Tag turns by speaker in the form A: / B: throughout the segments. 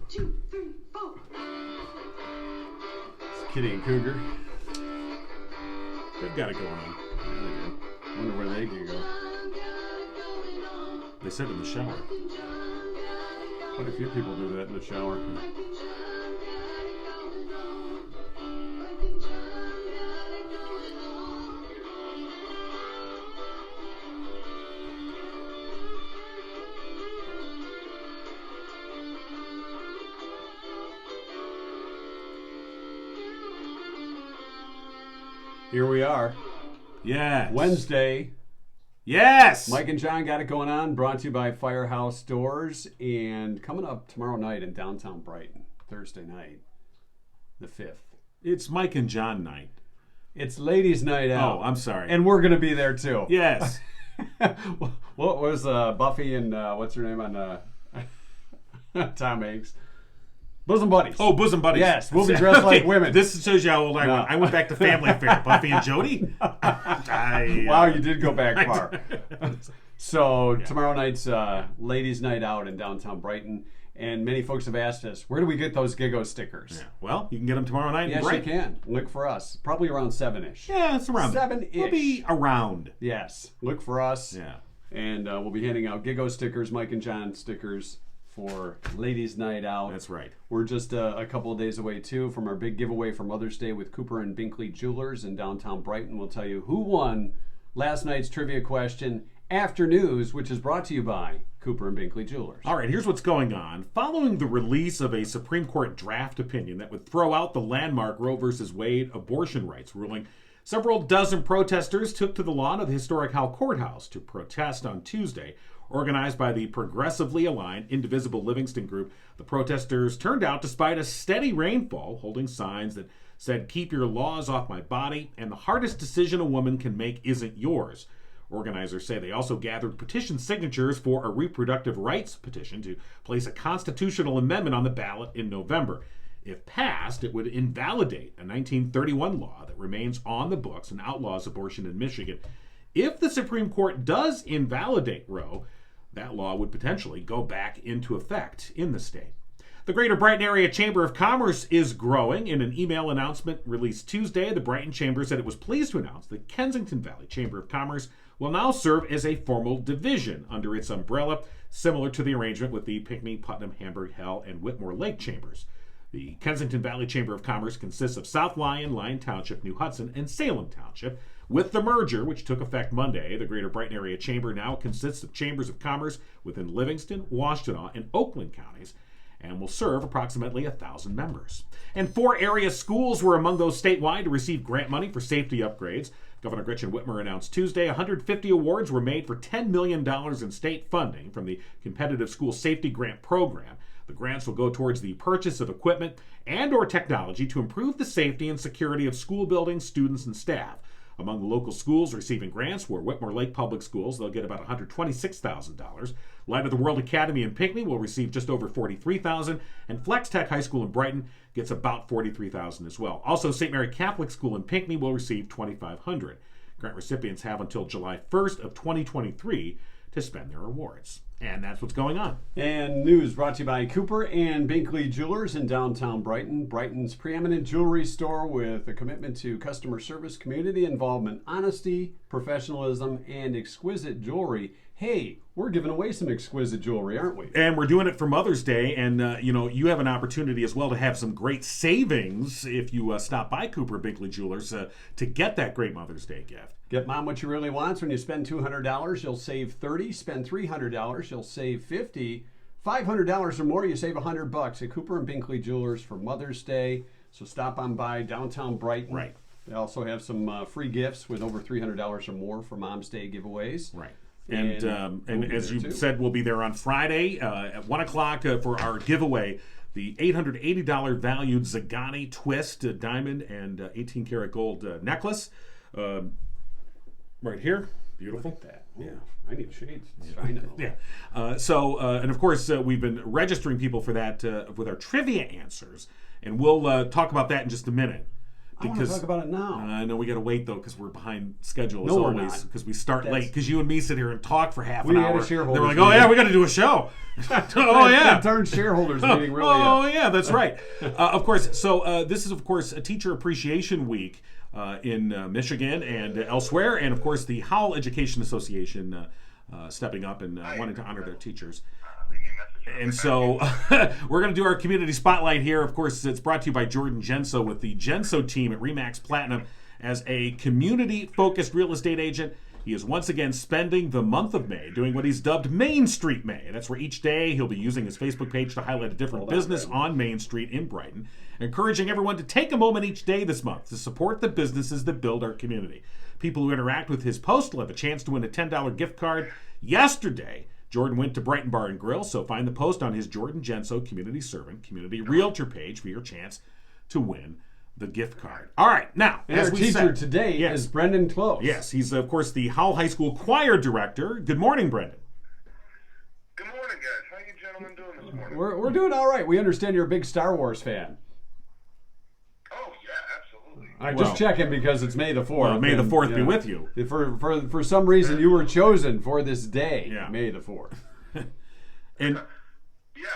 A: 2, 3, 4.
B: It's Kitty and Cougar.
C: They've got it going on.
B: Yeah, they do. Wonder where they can go.
C: They said in the shower.
B: Quite a few people do that in the shower. Here we are.
C: Yes.
B: Wednesday.
C: Yes.
B: Mike and John got it going on. Brought to you by Firehouse Doors. And coming up tomorrow night in downtown Brighton, Thursday night, the 5th.
C: It's Mike and John night.
B: It's ladies' night out.
C: Oh, I'm sorry.
B: And we're going to be there too.
C: Yes.
B: What was Buffy and what's her name on Tom Hanks? Bosom Buddies.
C: Oh, Bosom Buddies.
B: Yes, we'll be dressed like women.
C: This shows you how old I
B: No.
C: went. I went back to Family Affair. Buffy and Jody.
B: Wow, you did go back far. So tomorrow night's ladies' night out in downtown Brighton. And many folks have asked us, where do we get those Giggo stickers?
C: Yeah. Well, you can get them tomorrow night.
B: Yes,
C: in
B: you can. Look for us. Probably around 7-ish.
C: Yeah, it's around
B: 7-ish.
C: We'll be around.
B: Yes. Look for us.
C: Yeah.
B: And we'll be handing out Giggo stickers, Mike and John stickers for ladies' night out.
C: That's right.
B: We're just a couple of days away, too, from our big giveaway for Mother's Day with Cooper and Binkley Jewelers in downtown Brighton. We'll tell you who won last night's trivia question after news, which is brought to you by Cooper and Binkley Jewelers.
C: All right, here's what's going on. Following the release of a Supreme Court draft opinion that would throw out the landmark Roe v. Wade abortion rights ruling, several dozen protesters took to the lawn of the historic Howell Courthouse to protest on Tuesday. Organized by the progressively aligned Indivisible Livingston Group, the protesters turned out despite a steady rainfall, holding signs that said, "Keep your laws off my body," and "The hardest decision a woman can make isn't yours." Organizers say they also gathered petition signatures for a reproductive rights petition to place a constitutional amendment on the ballot in November. If passed, it would invalidate a 1931 law that remains on the books and outlaws abortion in Michigan. If the Supreme Court does invalidate Roe, that law would potentially go back into effect in the state. The Greater Brighton Area Chamber of Commerce is growing. In an email announcement released Tuesday, the Brighton Chamber said it was pleased to announce the Kensington Valley Chamber of Commerce will now serve as a formal division under its umbrella, similar to the arrangement with the Pinckney, Putnam, Hamburg, Hell, and Whitmore Lake Chambers. The Kensington Valley Chamber of Commerce consists of South Lyon, Lyon Township, New Hudson, and Salem Township. With the merger, which took effect Monday, the Greater Brighton Area Chamber now consists of chambers of commerce within Livingston, Washtenaw, and Oakland counties, and will serve approximately 1,000 members. And 4 area schools were among those statewide to receive grant money for safety upgrades. Governor Gretchen Whitmer announced Tuesday 150 awards were made for $10 million in state funding from the Competitive School Safety Grant Program. The grants will go towards the purchase of equipment and or technology to improve the safety and security of school buildings, students, and staff. Among the local schools receiving grants were Whitmore Lake Public Schools. They'll get about $126,000. Light of the World Academy in Pinckney will receive just over $43,000, and Flex Tech High School in Brighton gets about $43,000 as well. Also, St. Mary Catholic School in Pinckney will receive $2,500. Grant recipients have until July 1st of 2023 to spend their awards. And that's what's going on.
B: And news brought to you by Cooper and Binkley Jewelers in downtown Brighton, Brighton's preeminent jewelry store with a commitment to customer service, community involvement, honesty, professionalism, and exquisite jewelry. Hey, we're giving away some exquisite jewelry, aren't we?
C: And we're doing it for Mother's Day, and you have an opportunity as well to have some great savings if you stop by Cooper Binkley Jewelers to get that great Mother's Day gift.
B: Get mom what you really wants. When you spend $200, you'll save $30. Spend $300, you'll save $50. $500 or more, you save $100 at Cooper and Binkley Jewelers for Mother's Day. So stop on by downtown Brighton.
C: Right.
B: They also have some free gifts with over $300 or more for Mom's Day giveaways.
C: Right. And
B: we'll
C: as you said, we'll be there on Friday at 1 o'clock for our giveaway. The $880 valued Zagani Twist diamond and 18 karat gold necklace. Right here. Beautiful.
B: Look at that. Yeah. I need shades. I know.
C: Yeah. And of course, we've been registering people for that with our trivia answers. And we'll talk about that in just a minute.
B: I want to talk about it now.
C: I know we got to wait though because we're behind schedule as
B: No, we're
C: always
B: not.
C: because we start late because you and me sit here and talk for half an
B: We had
C: hour.
B: a shareholders
C: They were like, "Oh yeah, we got to do a show." Oh yeah,
B: That turned shareholders meeting really.
C: Oh yeah, that's right. Of course. So this is of course a Teacher Appreciation Week in Michigan and elsewhere, and of course the Howell Education Association stepping up and wanting to honor their teachers. And so we're going to do our community spotlight here. Of course, it's brought to you by Jordan Genso with the Genso team at RE/MAX Platinum as a community-focused real estate agent. He is once again spending the month of May doing what he's dubbed Main Street May. That's where each day he'll be using his Facebook page to highlight a different business on Main Street in Brighton, encouraging everyone to take a moment each day this month to support the businesses that build our community. People who interact with his post will have a chance to win a $10 gift card. Yesterday, Jordan went to Brighton Bar and Grill, so find the post on his Jordan Genso Community Servant, Community Realtor page for your chance to win the gift card. All right, now,
B: And
C: as
B: our
C: we
B: teacher
C: said,
B: today is Brendan Closz.
C: yes, he's, of course, the Howell High School Choir Director. Good morning, Brendan.
A: Good morning, guys. How you gentlemen doing this morning?
B: We're doing all right. We understand you're a big Star Wars fan.
A: Oh, yeah, absolutely.
B: I'm just checking because it's May the 4th.
C: Well, May the
B: and,
C: 4th be with you.
B: For some reason, you were chosen for this day,
C: Yeah.
B: May the 4th.
C: And
A: Yeah,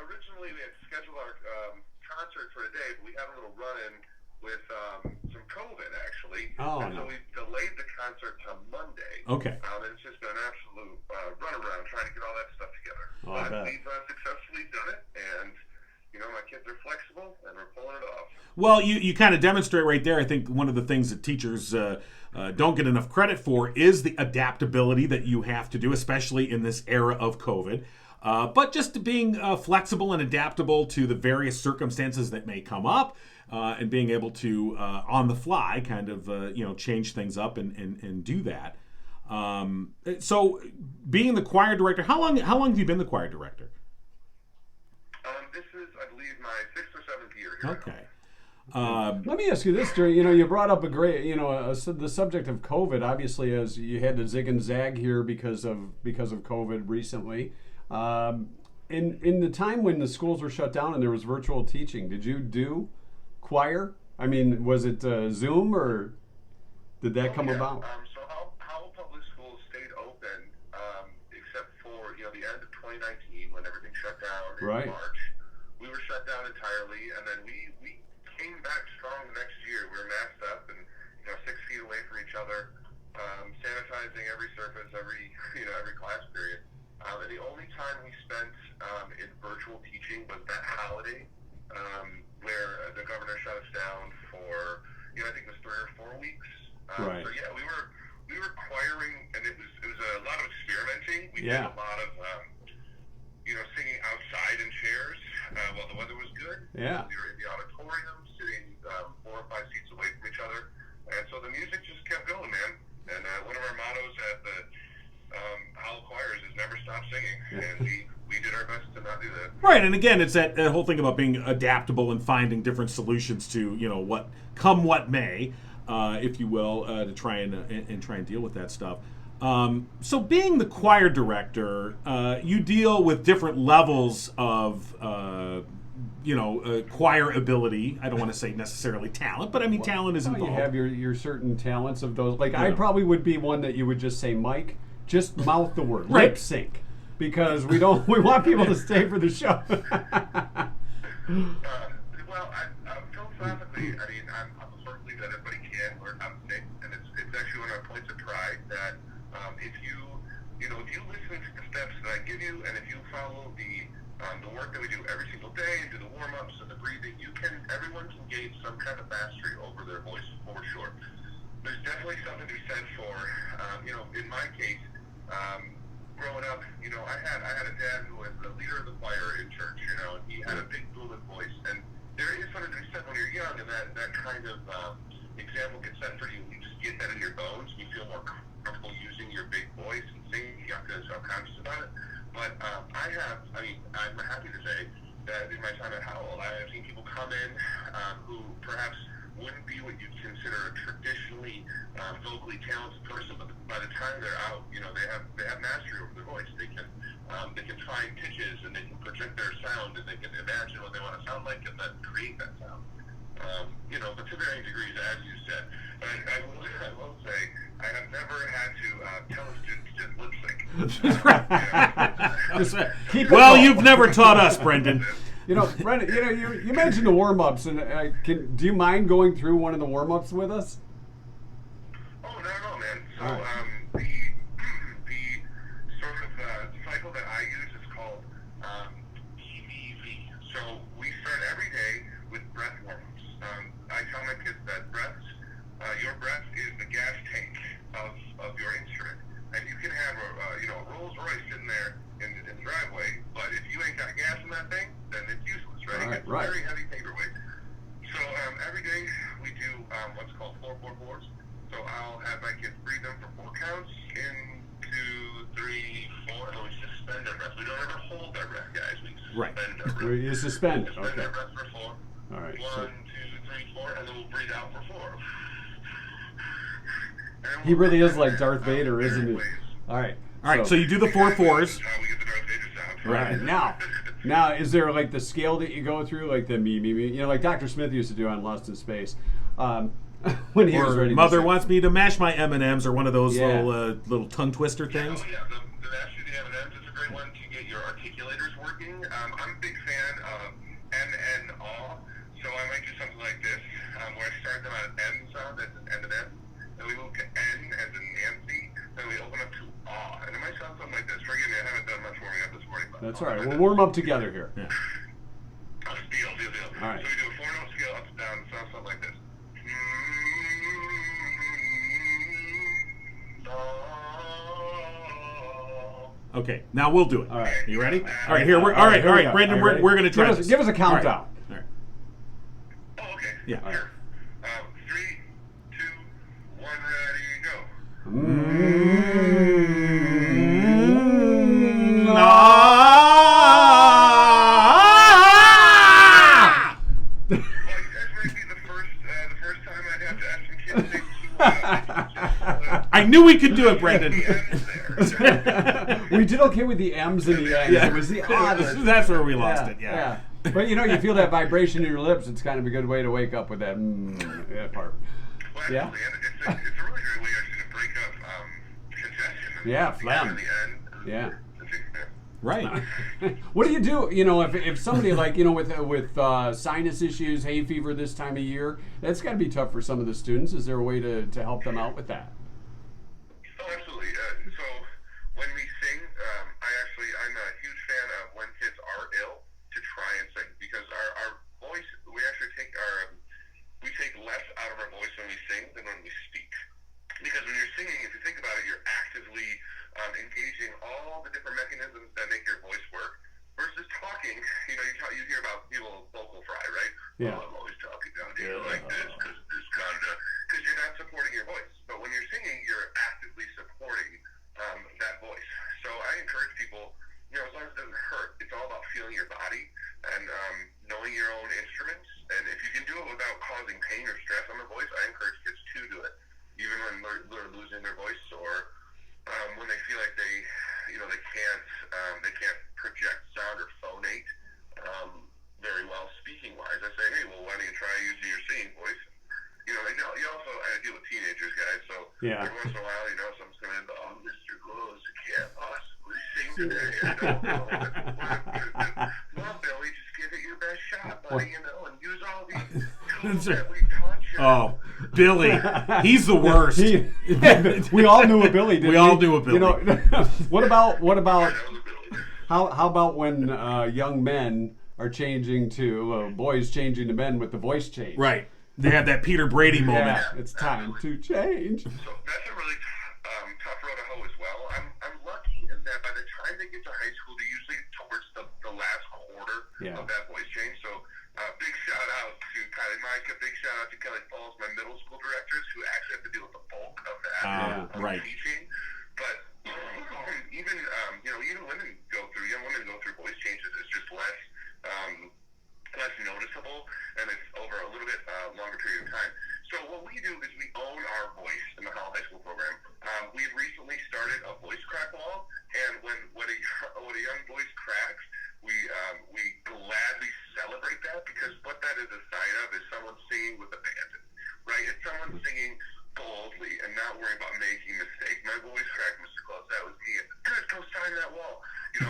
A: originally we had scheduled our concert for today, but we had a little run-in with some COVID, actually.
B: Oh,
A: and
B: no.
A: so we delayed the concert to Monday.
C: Okay.
A: And it's just been an absolute runaround trying to get all that stuff together.
B: Oh, I
A: But
B: bet.
A: we've successfully done it, and, you know, my kids are flexible, and we're pulling it off.
C: well, you kind of demonstrate right there. I think one of the things that teachers don't get enough credit for is the adaptability that you have to do, especially in this era of COVID. But just being flexible and adaptable to the various circumstances that may come up, and being able to on the fly kind of change things up and do that. So, being the choir director, how long have you been the choir director?
A: This is, I believe, my 6th or 7th year here.
C: Okay.
B: Let me ask you this, Jerry. You brought up a great, the subject of COVID. Obviously, as you had to zig and zag here because of COVID recently. In the time when the schools were shut down and there was virtual teaching, did you do choir? I mean, was it Zoom or did that come about?
A: So Howell Public Schools stayed open, except for the end of 2019 when everything shut down in
B: Right.
A: March. We were shut down entirely, and then we came back strong the next year. We were masked up and 6 feet away from each other, sanitizing every surface, every class period. And the only time we spent in virtual teaching was that holiday, where the governor shut us down for I think it was 3 or 4 weeks.
B: Right.
A: So yeah, we were choiring, and it was a lot of experimenting. We
B: Yeah.
A: did a lot of singing outside in chairs while the weather was good.
B: Yeah.
A: We were in the auditorium, sitting 4 or 5 seats away from each other, and so the music just kept going, man. And one of our mottos at the Howell Choirs is never stop singing, and we did our best to not do that.
C: Right, and again, it's that whole thing about being adaptable and finding different solutions to what may, if you will, to try and deal with that stuff. So, being the choir director, you deal with different levels of choir ability. I don't want to say necessarily talent, but I mean talent is involved.
B: You have your certain talents of those. Like I probably would be one that you would just say, Mike, just mouth the word,
C: Right.
B: lip sync, because we want people to stay for the show.
A: Well, philosophically, I mean, I'm a firm believer that everybody can learn how to sing, and it's actually one of our points of pride that if you listen to the steps that I give you, and if you follow the work that we do every single day, and do the warm-ups and the breathing, everyone can gain some kind of mastery over their voice, for sure. There's definitely something to be said for, in my case, growing up, I had a dad who was the leader of the choir in church, and he had a big booming voice, and there is something to be said when you're young, and that kind of example gets set for you. You just get that in your bones, and you feel more comfortable using your big voice and singing. You have to be self-conscious about it. But I'm happy to say that in my time at Howell, I have seen people come in who perhaps wouldn't be what you'd consider a traditionally vocally talented person, but by the time they're out, they have mastery over their voice. They can find pitches, and they can project their sound, and they can imagine what they want to sound like, and then create that sound. But to varying degrees, as you said. I will say, I have never had to tell a student to just lip sync.
C: Well, you've never taught us, Brendan.
B: Brendan, you mentioned the warm-ups, and do you mind going through one of the warm-ups with us?
A: Oh, not at all, man. So,
B: All right.
A: the sort of cycle that I use is called EVV. So we start every day with breath warm-ups. I tell my kids that your breath is the gas tank of your instrument, and you can have a Rolls Royce sitting there in the driveway, but if you ain't got gas in that thing, then it's useless, right? It's a very heavy paperweight. So every day we do what's called 4-4-4s. So I'll have my kids breathe them for 4 counts. 1, 2, 3, 4, and we suspend our breath. We don't ever hold our breath, guys. We suspend our breath.
B: You suspend it.
A: Suspend
B: Okay.
A: our breath for 4.
B: All right.
A: 1, 2, 3, 4, and then we'll breathe out for 4.
B: He really is like Darth Vader, isn't he? All right.
C: So you do the 4-4s.
A: We get the Darth Vader sound.
B: Right. Now, is there like the scale that you go through, like the me, like Dr. Smith used to do on Lost in Space, when he was ready.
C: Mother wants me to mash my M&Ms, or one of those little tongue twister things.
A: Oh, yeah, the mash the M&Ms is a great one to get your articulators working. I'm a big fan of N-N-Aw, so I might do something like this, where I start them on an N sound, that's an M&M, then we move to N as in Nancy, then we open up to aw, and it might sound something like this. Forgive me, I haven't done much warming up this morning. But
B: That's all right. We'll warm up together here.
C: Yeah.
A: Deal.
B: All right.
A: So we do a 4-note scale up and down, it sounds something like this.
C: Okay, now we'll do it.
B: All right.
C: You ready? All right, here. All right, Brendan. We're going to try this.
B: Give us a countdown.
C: All right.
A: Oh, okay.
C: Yeah.
A: Sure. 3, 2, 1, ready, go. Well, you guys might be the first time I'd have to ask the kids to
C: I knew we could do it, Brendan.
B: We did okay with the M's and the N's.
C: Yeah.
B: It was the oddest.
C: That's where we lost it. Yeah.
B: But you feel that vibration in your lips. It's kind of a good way to wake up with that part.
A: Well,
B: Yeah.
A: absolutely. And it's a really great way actually to break up congestion.
B: Yeah, phlegm.
A: In the end,
B: Yeah.
C: Right.
B: What do you do? If somebody with sinus issues, hay fever this time of year, that's got to be tough for some of the students. Is there a way to help them out with that?
A: Oh, absolutely. So when we sing, I'm a huge fan of when kids are ill to try and sing, because our voice, we actually take less out of our voice when we sing than when we speak. Because when you're singing, if you think about it, you're actively engaging all the different mechanisms that make your voice work. Versus talking, you hear about people vocal fry, right?
B: Yeah.
A: Oh, I'm always talking down here like this because you're not supporting your voice. But when you're singing, you're actively supporting that voice. So I encourage people, as long as it doesn't hurt, it's all about feeling your body and knowing your own instruments. And if you can do it without causing pain or stress on the voice, I encourage kids to do it, even when they're losing their voice or when they feel like they can't project sound or phonate very well speaking wise. I say, hey, well, why don't you try using your singing voice? You also deal with teenagers, guys, so every once in a while, someone's coming in, oh, Mr. Closz, I can't possibly sing today. I don't know. Well, Billy, just give it your best shot, buddy, and use all these tools that we taught you.
C: Oh, Billy, he's the worst.
B: We all knew a Billy, didn't we?
C: We all knew a Billy.
B: What about how about when young men are changing to boys changing to men with the voice change?
C: Right. They have that Peter Brady moment.
B: Yeah, it's time to change.
A: So that's a really tough road to hoe as well. I'm lucky in that by the time they get to high school, they're usually towards the last quarter of that voice change. So big shout out to Kylie Micah, big shout out to Kelly Falls, my middle school directors, who actually have to deal with the bulk of that teaching. But even young women go through voice changes. It's just less noticeable, and it's over a little bit longer period of time. So what we do is we own our voice in the Howell High School program. We've recently started a voice crack wall, and when a young voice cracks, we gladly celebrate that, because what that is a sign of is someone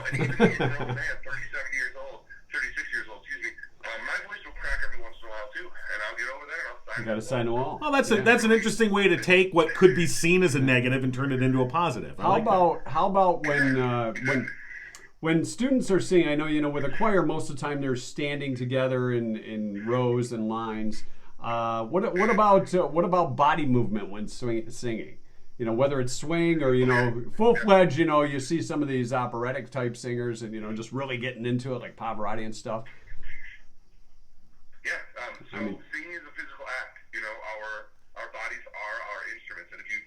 A: and even me, a grown man, 37 years old, 36 years old, excuse me, my voice will crack every once in a while too, and I'll get over there and I'll sign.
B: You got to sign a wall.
C: Well, that's an interesting way to take what could be seen as a negative and turn it into a positive.
B: How about when students are singing? I know with a choir most of the time they're standing together in rows and lines. What about body movement when singing? Whether it's swing or full-fledged. You see some of these operatic type singers and just really getting into it like Pavarotti and stuff.
A: Yeah. Singing is a physical act. Our bodies are our instruments, and if you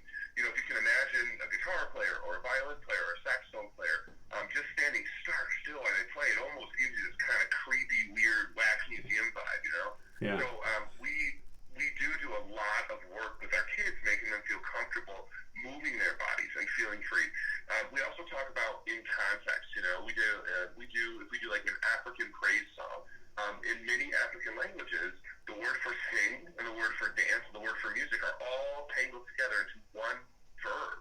A: can imagine a guitar player or a violin player or a saxophone player, just standing stark still and they play, it almost gives you this kind of creepy, weird, wax museum vibe.
B: Yeah.
A: So we do a lot of work with our kids, making them feel comfortable moving their bodies and feeling free. We also talk about in context. We do if we do like an African praise song. In many African languages, the word for sing and the word for dance and the word for music are all tangled together into one verb.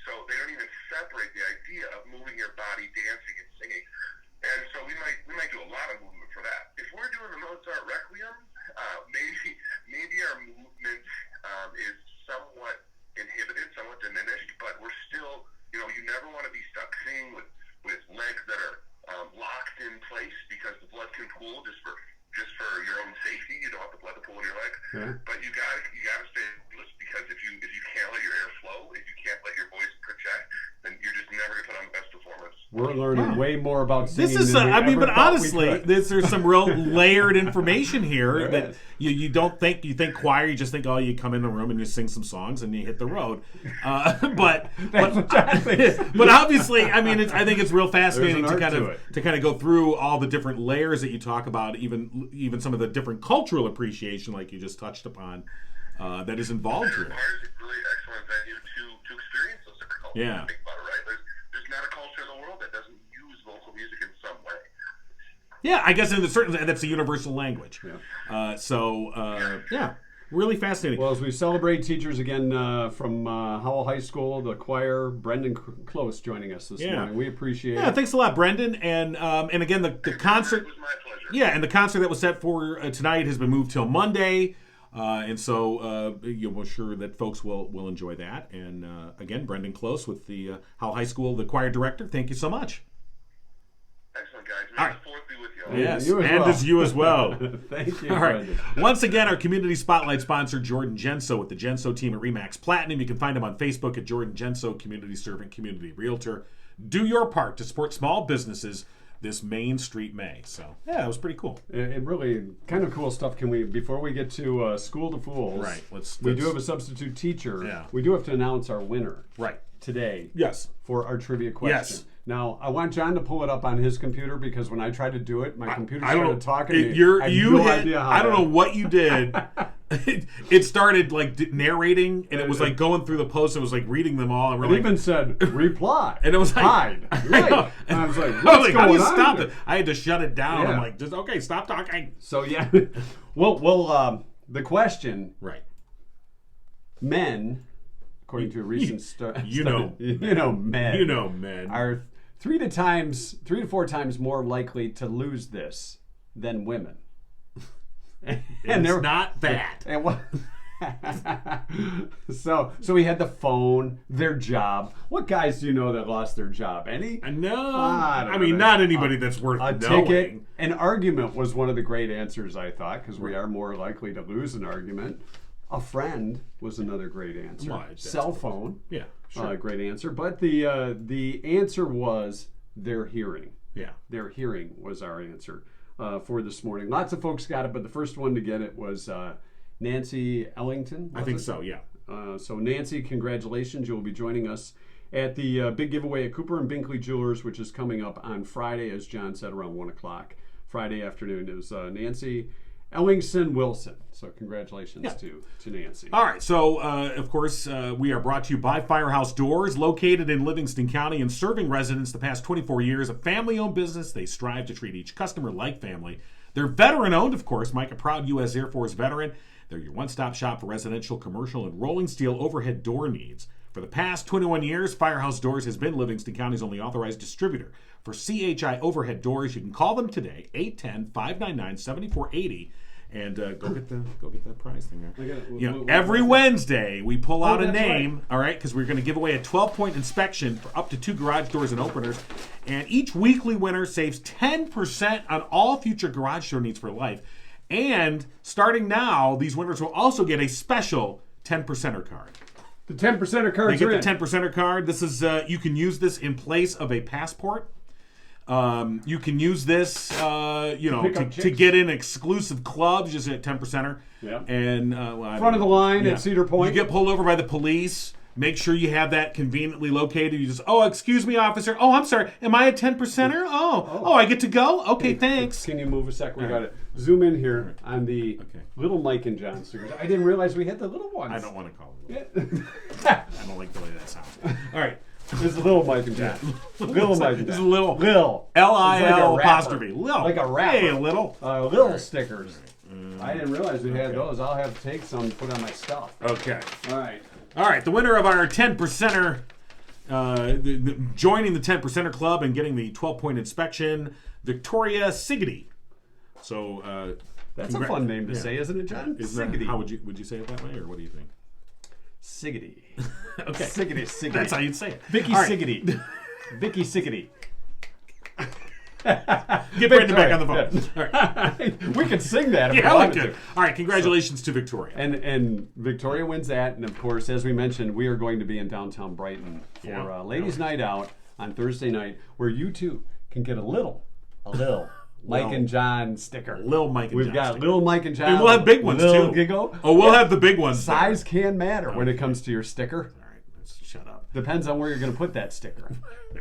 A: So they don't even separate the idea of moving your body, dancing and singing. And so we might do a lot of movement for that. If we're doing the Mozart Requiem, maybe our movement is somewhat inhibited, somewhat diminished, but we're still, you never want to be stuck singing with legs that are locked in place, because the blood can pool just for your own safety. You don't want the blood to pool in your legs.
B: Yeah.
A: But you gotta stay loose, because if you can't let your air flow, if you can't let your voice project, then you're just never gonna put on the best performance.
B: We're learning way more about singing.
C: This is, but honestly, there's some real layered information here that you don't think. You think choir, you just think, oh, you come in the room and you sing some songs and you hit the road. But obviously, I think it's real fascinating to kind of go through all the different layers that you talk about, even some of the different cultural appreciation, like you just touched upon, that is involved here.
A: Choir is a really excellent venue to experience those different cultures.
C: Yeah.
A: Think about it, right? There's not a culture in the world that doesn't use vocal music in some way.
C: Yeah, I guess that's a universal language. Yeah. Yeah, really fascinating.
B: Well, as we celebrate teachers again from Howell High School, the choir, Brendan Closz joining us this morning. We appreciate it.
C: Yeah, thanks a lot, Brendan. And again, the concert.
A: It was my pleasure.
C: Yeah, and the concert that was set for tonight has been moved till Monday. And so we're sure that folks will enjoy that. And again, Brendan Closz with the Howell High School, the choir director. Thank you so much.
A: Excellent, guys. May the fourth be with you.
C: Yes,
B: and
C: you as well.
B: Thank you,
C: All right.
B: Brendan.
C: Once again, our Community Spotlight sponsor, Jordan Genso, with the Genso team at RE/MAX Platinum. You can find him on Facebook at Jordan Genso, Community Servant, Community Realtor. Do your part to support small businesses this Main Street May. So, yeah, that was pretty cool.
B: It really kind of cool stuff. Can we, before we get to School to Fools,
C: right?
B: We do have a substitute teacher.
C: Yeah.
B: We do have to announce our winner.
C: Right.
B: Today.
C: Yes.
B: For our trivia question.
C: Yes.
B: Now, I want John to pull it up on his computer, because when I tried to do it, my computer started talking to me.
C: I don't know what you did. It started like narrating, and it was like going through the posts. It was like reading them all. And
B: it even said reply,
C: and it was like
B: hide. Right. And I was like, what's going
C: how do you
B: on
C: stop
B: here?
C: it? I had to shut it down.
B: Yeah.
C: I'm like, just okay, stop talking.
B: So yeah, well, the question,
C: right?
B: Men, according to a recent study,
C: men
B: are 3 to 4 times more likely to lose this than women.
C: And they're not that.
B: And what? So we had the phone, their job. What guys do you know that lost their job? Any?
C: No.
B: I
C: mean, not anybody that's worth
B: a
C: knowing.
B: ticket. An argument was one of the great answers, I thought, because we are more likely to lose an argument. A friend was another great answer. Cell phone.
C: Yeah, sure.
B: Great answer. But the answer was their hearing.
C: Yeah.
B: Their hearing was our answer for this morning. Lots of folks got it, but the first one to get it was Nancy Ellington.
C: I think so, yeah.
B: So Nancy, congratulations. You'll be joining us at the big giveaway at Cooper and Binkley Jewelers, which is coming up on Friday, as John said, around 1 o'clock. Friday afternoon is Nancy Ellingson Wilson. So congratulations to Nancy.
C: All right. So, of course, we are brought to you by Firehouse Doors, located in Livingston County and serving residents the past 24 years. A family-owned business. They strive to treat each customer like family. They're veteran-owned, of course. Mike, a proud U.S. Air Force veteran. They're your one-stop shop for residential, commercial, and rolling steel overhead door needs. For the past 21 years, Firehouse Doors has been Livingston County's only authorized distributor for CHI overhead doors. You can call them today, 810-599-7480. And go get that prize thing there. Every Wednesday we pull out a name, right. All right, because we're going to give away a 12-point inspection for up to 2 garage doors and openers. And each weekly winner saves 10% on all future garage door needs for life. And starting now, these winners will also get a special 10%er card.
B: The 10%er card.
C: They get the 10%er card. This is you can use this in place of a passport. You can use this, to get in exclusive clubs, just at 10%er.
B: Yeah.
C: And
B: front of the line at Cedar Point.
C: You get pulled over by the police. Make sure you have that conveniently located. You just, excuse me, officer. Oh, I'm sorry. Am I a 10%er? Oh, I get to go? Okay, thanks.
B: Can you move a sec? We got to zoom in here on the little Mike and John stickers. I didn't realize we had the little ones.
C: I don't want to call them. I don't like the way that sounds. All right.
B: This is little Mike and John. Little Mike and John.
C: This is little.
B: Lil.
C: L-I-L apostrophe. Lil.
B: Like a rapper.
C: Hey, little.
B: Little stickers. I didn't realize we had those. I'll have to take some to put on my stuff.
C: Okay.
B: All right.
C: The winner of our 10%er, joining the 10%er club and getting the 12-point inspection, Victoria Siggety. So
B: that's a fun name to say, isn't it, John?
C: Siggety. How would you say it that way, or what do you think?
B: Siggety.
C: Okay.
B: Siggety.
C: That's how you'd say it.
B: Vicky Siggety. Vicky Siggety.
C: Get Brandon back on the phone.
B: Yeah. All right. We could sing that if we
C: we
B: wanted
C: could.
B: to.
C: All right, congratulations to Victoria.
B: And Victoria wins that. And, of course, as we mentioned, we are going to be in downtown Brighton for Ladies' Night Out on Thursday night, where you, too, can get a little Mike and John sticker.
C: Lil Mike and John.
B: We've got little Mike and John.
C: And we'll have big ones, too.
B: Giggle.
C: Oh, we'll have the big ones.
B: Size can matter when it comes to your sticker.
C: All right, let's shut up.
B: Depends on where you're going to put that sticker.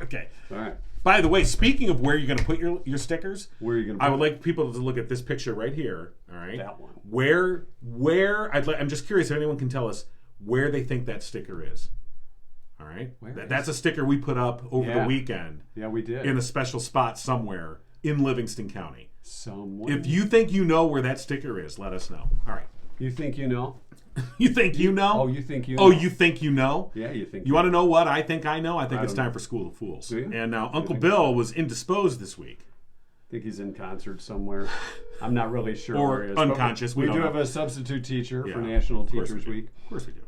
C: Okay.
B: All right.
C: By the way, speaking of where you're going to put your stickers,
B: where are you going to put
C: I would like people to look at this picture right here. All right.
B: That one.
C: Where I'm just curious if anyone can tell us where they think that sticker is. All right. That's a sticker we put up over the weekend.
B: Yeah, we did.
C: In a special spot somewhere in Livingston County.
B: Somewhere.
C: If you think you know where that sticker is, let us know. All right.
B: You think you know?
C: You think you know?
B: Oh, you think you know?
C: Oh, you think you know?
B: Yeah, you think
C: you want to know what I think I know? I think it's time for School of Fools.
B: Do you?
C: And now Uncle Bill was indisposed this week.
B: I think he's in concert somewhere. I'm not really sure
C: or
B: where he is.
C: Unconscious.
B: We do have a substitute teacher for National Teachers Week.
C: Of course we do.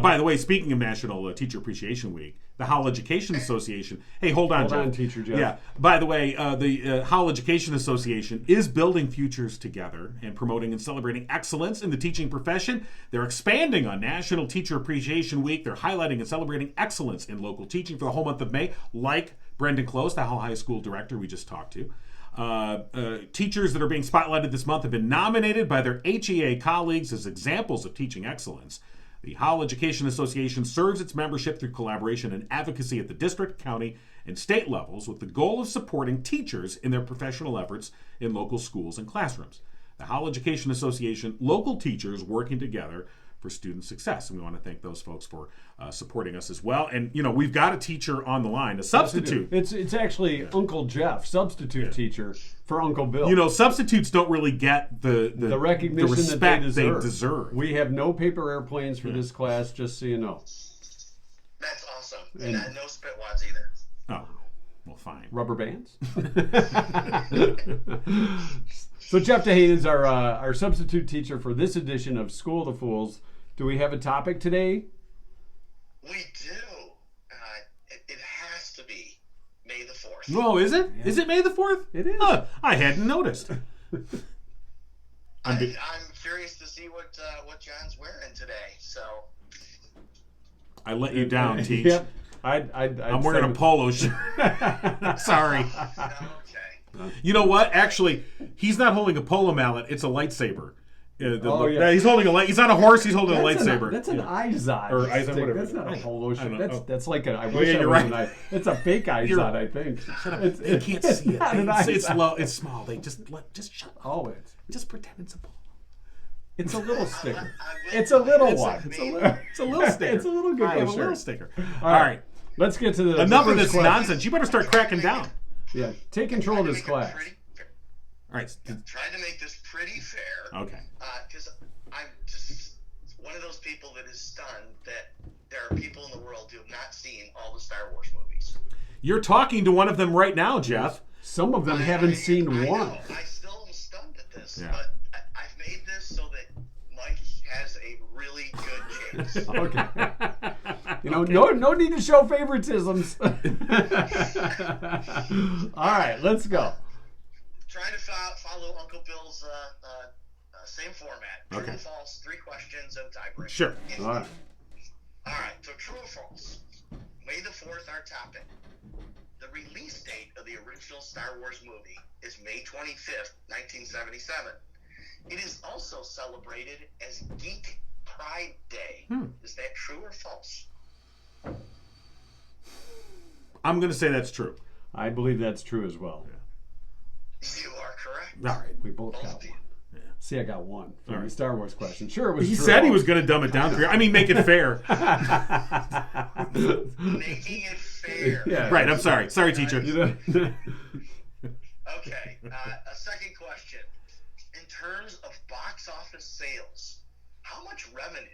C: By the way, speaking of National Teacher Appreciation Week, the Howell Education Association. Hey, hold on, Jeff.
B: Teacher Jeff.
C: Yeah. By the way, the Howell Education Association is building futures together and promoting and celebrating excellence in the teaching profession. They're expanding on National Teacher Appreciation Week. They're highlighting and celebrating excellence in local teaching for the whole month of May, like Brendan Closz, the Howell High School director we just talked to. Teachers that are being spotlighted this month have been nominated by their HEA colleagues as examples of teaching excellence. The Howell Education Association serves its membership through collaboration and advocacy at the district, county, and state levels with the goal of supporting teachers in their professional efforts in local schools and classrooms. The Howell Education Association, local teachers working together for student success. And we want to thank those folks for supporting us as well. And, we've got a teacher on the line, a substitute.
B: It's actually Uncle Jeff, substitute teacher for Uncle Bill.
C: Substitutes don't really get the
B: recognition,
C: the respect
B: that they
C: deserve.
B: We have no paper airplanes for this class, just so you know.
A: That's awesome. And no spitwads either.
C: Oh, well, fine.
B: Rubber bands? So Jeff DeHaan is our substitute teacher for this edition of School of the Fools. Do we have a topic today?
A: We do. It has to be May the 4th.
C: Whoa, is it? Yeah. Is it May the 4th?
B: It is.
C: I hadn't noticed.
A: I'm curious to see what John's wearing today. So
C: I let you down, Teach.
B: Yep.
C: I'm wearing a polo shirt. Sorry.
A: Okay.
C: You know what? Actually, he's not holding a polo mallet. It's a lightsaber. He's holding he's on a horse. He's holding a lightsaber.
B: That's an Izod.
C: Or Izod, whatever.
B: That's not a polo shirt. That's like a.
C: You're right.
B: It's a fake Izod, I think.
C: Shut up. You can't see it. It's low. It's small. They just shut up.
B: Oh,
C: just pretend it's a polo.
B: It's a little sticker. It's a little one.
C: It's a little sticker.
B: It's a little good
C: shirt.
B: A little
C: sticker.
B: All right. Let's get to the
C: enough of this
B: question.
C: nonsense. You better start cracking down.
B: Yeah. Take control of this class.
C: All right.
A: Trying to make this pretty fair.
C: Okay.
A: Because I'm just one of those people that is stunned that there are people in the world who have not seen all the Star Wars movies.
C: You're talking to one of them right now, Jeff.
B: Some of them haven't seen
A: I
B: one.
A: know. I still am stunned at this,
C: Yeah.
A: but I've made this so that Mike has a really good chance.
B: Okay. No need to show favoritisms. All right, let's go.
A: Trying to follow Uncle Bill's same format. True
C: Okay.
A: or false, 3 questions and tiebreaker.
C: Sure.
B: All right.
A: All right, so true or false? May the 4th, our topic. The release date of the original Star Wars movie is May 25th, 1977. It is also celebrated as Geek Pride Day. Is that true or false?
C: I'm going to say that's true.
B: I believe that's true as well.
A: You are correct.
C: All right.
B: We both got
A: Both of you.
B: one. See, I got one for
C: All
B: the
C: right.
B: Star Wars question. Sure, it was
C: He
B: true.
C: said he was going to dumb it down for you. I mean, make it fair.
A: Making it fair.
B: Yeah.
C: Right, I'm sorry. Sorry, teacher.
A: Okay, a second question. In terms of box office sales, how much revenue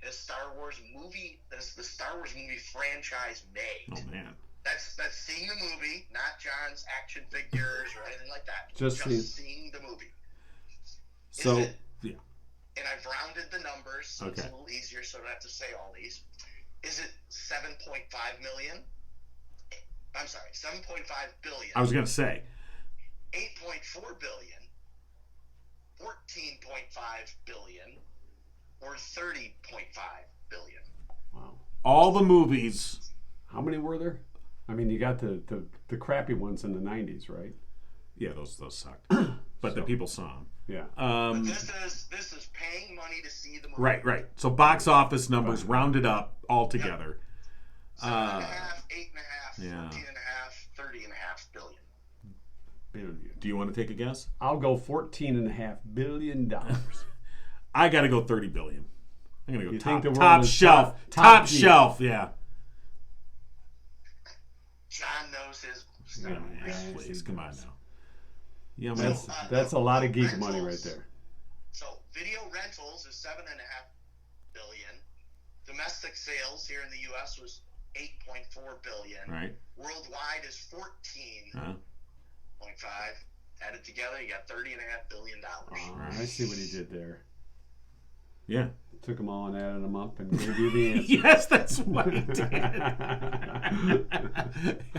A: has the Star Wars movie franchise made?
C: Oh, man.
A: That's seeing the movie, not John's action figures or anything like that.
B: Just
A: seeing the movie.
C: So,
A: Is it-
C: yeah.
A: And I've rounded the numbers, so it's a
C: Okay.
A: little easier, so I don't have to say all these. Is it 7.5 million? I'm sorry, 7.5 billion.
C: I was going to say.
A: 8.4 billion, 14.5 billion, or 30.5 billion.
B: Wow.
C: All the movies.
B: How many were there? I mean, you got the crappy ones in the 90s, right?
C: Yeah, those sucked. But the people saw them.
B: Yeah.
A: But this is paying money to see the movie.
C: Right. So box office numbers rounded up all together.
A: 7.5, 8.5,
C: Yeah.
A: 14.5, 30.5 billion.
B: Billion.
C: Do you want to take a guess?
B: I'll go $14.5 billion.
C: I got to go 30 billion. I'm going to go
B: You
C: top,
B: think the
C: top
B: world is
C: shelf.
B: top
C: Top
B: deep?
C: shelf, yeah.
A: John knows his
C: Oh,
A: stuff.
C: yeah, please, come on now. Yeah, man.
B: That's a lot of geek money right there.
A: So video rentals is 7.5 billion. Domestic sales here in the U.S. was 8.4 billion.
C: Right.
A: Worldwide is 14.5.
C: Uh-huh.
A: Added together, you got $30.5 billion.
B: I see what he did there.
C: Yeah.
B: Took them all and added them up and gave you the answer.
C: Yes, that's what he did.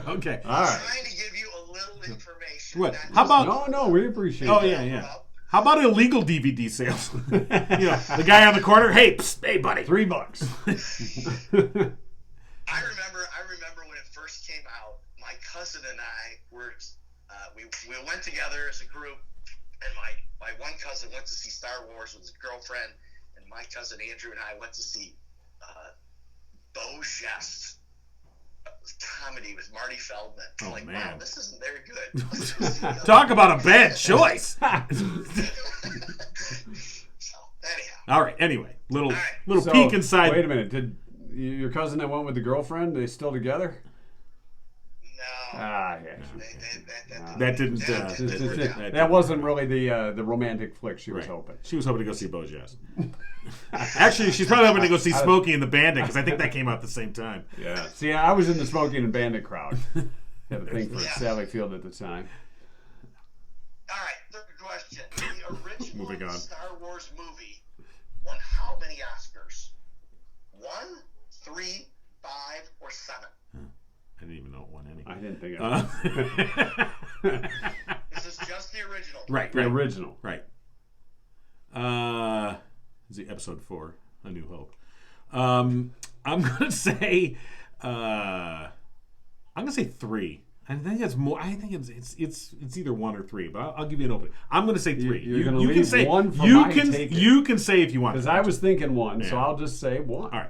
C: Okay.
B: All right.
A: Trying to give you a little information.
C: What?
A: not
C: How
A: just-
C: about-
B: No, we appreciate
C: Oh,
B: that.
C: yeah. How about illegal DVD sales? The guy on the corner, hey, buddy.
B: $3.
A: I remember when it first came out. My cousin and I were we went together as a group, and my one cousin went to see Star Wars with his girlfriend, and my cousin Andrew and I went to see Beau Geste comedy with Marty Feldman.
C: Oh,
A: Like,
C: man.
A: wow, this isn't very good. Let's go see the other
C: Talk about a bad choice.
A: So anyhow,
C: All right. Anyway, little
B: So,
C: peek inside.
B: Wait a minute. Did your cousin that went with the girlfriend, they still together?
A: no.
B: Ah, yeah.
C: That didn't.
A: work out.
B: That wasn't really the romantic flick she was
C: Right.
B: hoping.
C: She was hoping to go see Beau Geste. Actually, she's probably hoping to go see Smokey and the Bandit because I think that came out at the same time.
B: Yeah. See, I was in the Smoking and Bandit crowd. Had a thing for
A: Yeah.
B: Sally Field at the time.
A: All right, third question. The original
C: Moving on.
A: Star Wars movie won how many Oscars? 1, 3, 5, or 7?
C: I didn't even know it won any.
B: I didn't think of it.
A: This is just the original.
C: Right.
B: The original.
C: Right. Is it episode 4, A New Hope? I'm gonna say 3. I think that's more. I think it's either 1 or 3, but I'll give you an opening. I'm gonna say 3.
B: You're gonna
C: you
B: leave
C: can say
B: one for
C: you
B: my
C: can
B: take it.
C: you can say if you want.
B: Because I was thinking 1, so
C: Yeah.
B: I'll just say 1.
C: All right.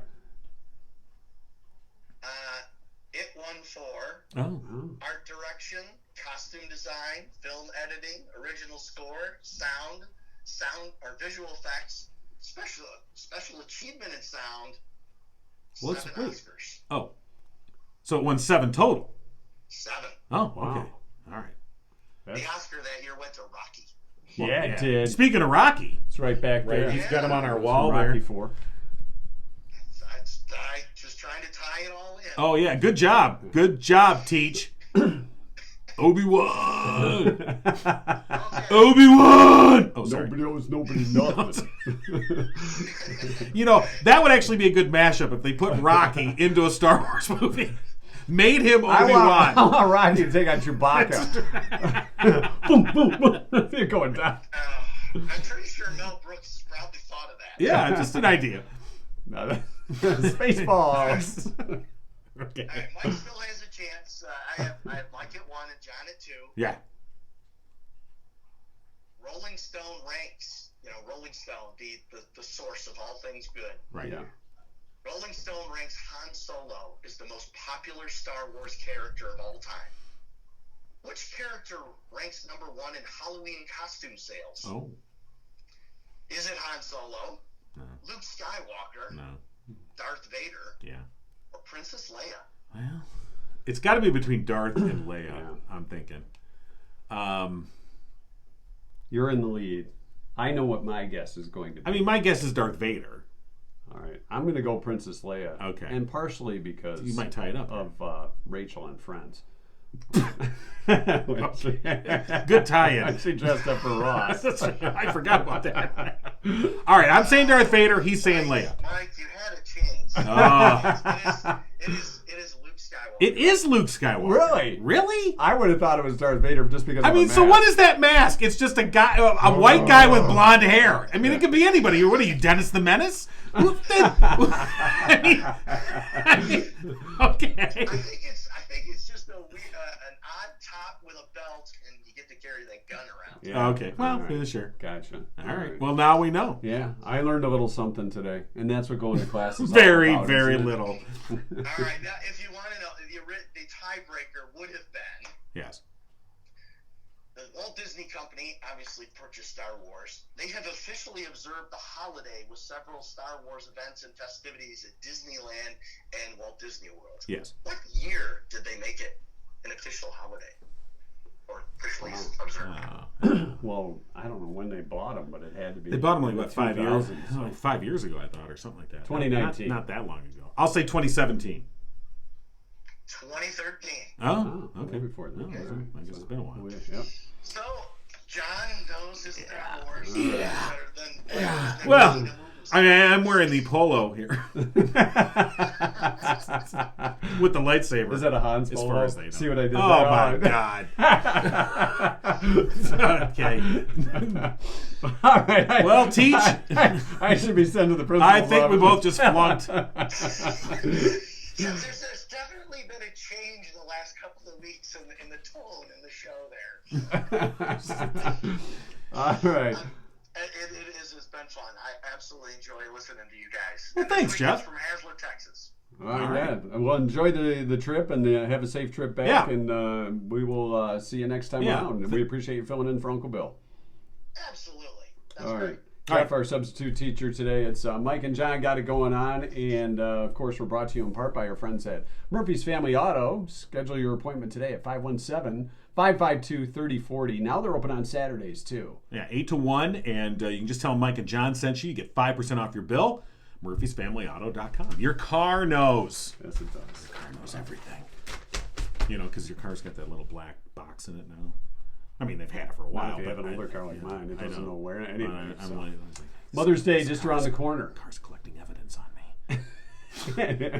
A: It won for
C: Oh.
A: art direction, costume design, film editing, original score, sound or visual effects, special achievement in sound.
C: Well, that's
A: 7
C: great.
A: Oscars.
C: Oh. So it won 7 total.
A: 7.
C: Oh.
B: Wow.
C: Okay. All right.
A: The Oscar that year went to Rocky.
B: Yeah, it did.
C: Speaking of Rocky,
B: It's right back there.
C: he's got him on our
B: Some
C: wall
B: Rocky
C: there.
B: 4.
A: I just trying to tie tie it all in.
C: Oh, yeah. Good job. Good job, Teach. Obi-Wan!
A: Okay.
C: Obi-Wan! Oh, sorry.
B: Nobody owes nobody nothing.
C: You know, that would actually be a good mashup if they put Rocky into a Star Wars movie. Made him Obi-Wan.
B: I want Rocky to take on Chewbacca. Boom, boom, boom. You're going down.
A: I'm pretty sure Mel Brooks probably thought of that.
C: Yeah, just an idea.
B: No, Spaceballs.
C: Okay.
A: All right, Mike still has a chance. I have Mike at 1 and John at 2.
C: Yeah.
A: Rolling Stone ranks, Rolling Stone, the source of all things good.
C: Right.
B: Yeah.
A: Rolling Stone ranks Han Solo as the most popular Star Wars character of all time. Which character ranks number 1 in Halloween costume sales?
C: Oh.
A: Is it Han Solo,
C: No.
A: Luke Skywalker,
C: No.
A: Darth Vader,
C: Yeah.
A: or Princess Leia?
C: Well, it's got to be between Darth and Leia,
B: Yeah.
C: I'm thinking.
B: You're in the lead. I know what my guess is going to be.
C: I mean, my guess is Darth Vader.
B: All right. I'm going to go Princess Leia.
C: Okay.
B: And partially because
C: You might tie it up.
B: of Rachel and Friends.
C: Good tie-in.
B: She dressed up for Ross.
C: I forgot about that. All right, I'm saying Darth Vader. He's saying Leia.
A: Mike, you had a chance. It is Luke Skywalker.
C: It is Luke Skywalker.
B: Really?
C: Really?
B: I would have thought it was Darth Vader just because.
C: I mean, so what is that mask? It's just a guy, a white guy with blonde hair. I mean, it could be anybody. What are you, Dennis the Menace? I mean, okay.
A: I think it's just an odd top with a belt, and you get to carry that gun around.
B: Yeah.
C: Okay. Well,
B: All right.
C: yeah, sure.
B: Gotcha.
C: All right. Well, now we know.
B: Yeah, I learned a little something today, and that's what going to class is all
C: Very,
B: about,
C: very
B: isn't it?
C: little.
A: All right, now if you want to know, the tiebreaker would have been
C: Yes.
A: the Walt Disney Company obviously purchased Star Wars. They have officially observed the holiday with several Star Wars events and festivities at Disneyland and Walt Disney World.
C: Yes.
A: What year did they make it an official holiday? Or officially observed?
B: Well, I don't know when they bought them, but it had to be.
C: They bought them like, what, 5 years?
B: 2000s.
C: Like 5 years ago, I thought, or something like that.
B: 2019.
C: Not that long ago. I'll say 2017.
A: 2013.
C: Oh,
B: Oh,
C: okay.
B: way before that.
C: Oh,
B: Yeah.
C: I guess it's been a while.
B: Yep.
A: So, John knows his Star Wars better than
C: Well,
A: movies.
C: I'm wearing the polo here with the lightsaber.
B: Is that a Hans
C: As
B: polo?
C: far as they know.
B: See what I did
C: Oh
B: there?
C: my God. Okay.
B: All right.
C: Well, teach.
B: I should be sent to the principal's
C: I think we
B: office.
C: both just flunked.
A: There's definitely been a change in the last couple of weeks in the tone in the show there.
B: All right.
A: It's been fun. I absolutely enjoy listening to you guys.
C: Well,
A: And this
C: thanks,
A: week
C: Jeff.
A: is from Hazlet, Texas.
B: All right. Well, enjoy the trip and have a safe trip back.
C: Yeah.
B: And we will see you next time
C: Yeah.
B: around. And we appreciate you filling in for Uncle Bill.
A: Absolutely. That's
B: All
A: great.
B: right. Jeff, our substitute teacher today. It's Mike and John got it going on. And, of course, we're brought to you in part by our friends at Murphy's Family Auto. Schedule your appointment today at 517-552-3040. Now they're open on Saturdays, too.
C: Yeah, 8 to 1, and you can just tell Mike and John sent you. You get 5% off your bill. Murphy'sFamilyAuto.com. Your car knows.
B: Yes, it does.
C: Your car knows everything. You know, because your car's got that little black box in it now. I mean, they've had it for a while.
B: If you have
C: but
B: an older car like mine, it
C: I
B: doesn't know where anything.
C: I'm
B: so.
C: like,
B: Mother's Day
C: this
B: just
C: car's-
B: around the corner.
C: Car's collecting evidence on me.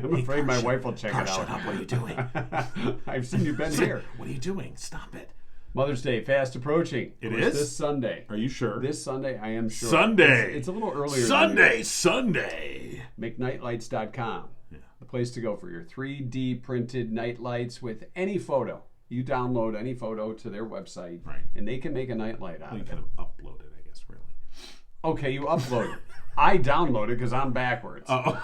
B: I'm afraid my wife will check
C: Car,
B: it out.
C: shut up. What are you doing?
B: I've seen you've been here.
C: What are you doing? Stop it.
B: Mother's Day fast approaching.
C: It
B: Of course,
C: is?
B: this Sunday.
C: Are you sure?
B: This Sunday, I am sure.
C: Sunday.
B: It's a little earlier.
C: Sunday.
B: MakeNightlights.com.
C: Yeah.
B: The place to go for your 3D printed night lights with any photo. You download any photo to their website,
C: Right.
B: and they can make a night light out
C: Well, you
B: of it.
C: kind of upload it, I guess, really.
B: Okay, you upload it. I download it because I'm backwards.
C: Oh,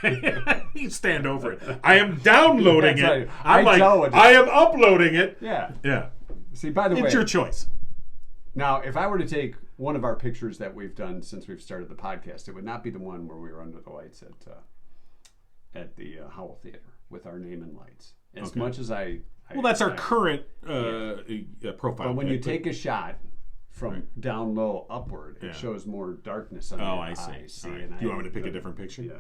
C: okay. You stand over it. I am downloading
B: That's
C: it.
B: right.
C: I'm
B: I
C: like,
B: tell it.
C: I am uploading it.
B: Yeah.
C: Yeah.
B: See, by the way,
C: It's your choice.
B: now, if I were to take one of our pictures that we've done since we've started the podcast, it would not be the one where we were under the lights at the Howell Theater with our name and lights. As
C: Okay.
B: much as
C: Well, that's our
B: I-
C: current profile.
B: But when you
C: pic,
B: take a shot from down low upward,
C: Yeah.
B: it shows more darkness on
C: Oh,
B: your
C: I see.
B: eyes.
C: All right.
B: and
C: Do you want me to pick a different picture?
B: Yeah.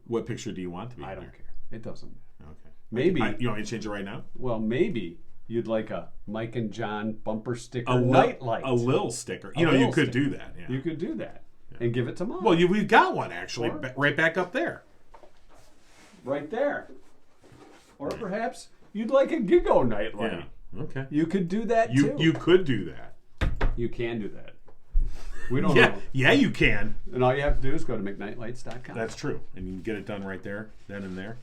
C: What picture do you want to be?
B: I
C: in
B: don't
C: there?
B: care. It doesn't.
C: Okay.
B: Maybe.
C: You want me to change it right now?
B: Well, maybe you'd like a Mike and John bumper sticker
C: A
B: nightlight.
C: A little sticker.
B: A
C: You
B: little
C: could
B: sticker.
C: do that. Yeah.
B: You could do that and give it to Mom.
C: Well, we've got one actually,
B: Or-
C: right back up there.
B: right there. Or perhaps you'd like a Gigo nightlight.
C: Yeah. Okay.
B: You could do that too.
C: You could do that.
B: You can do that. We don't
C: Yeah.
B: know.
C: Yeah, you can.
B: And all you have to do is go to McNightlights.com.
C: That's true, and you can get it done right there, then and there.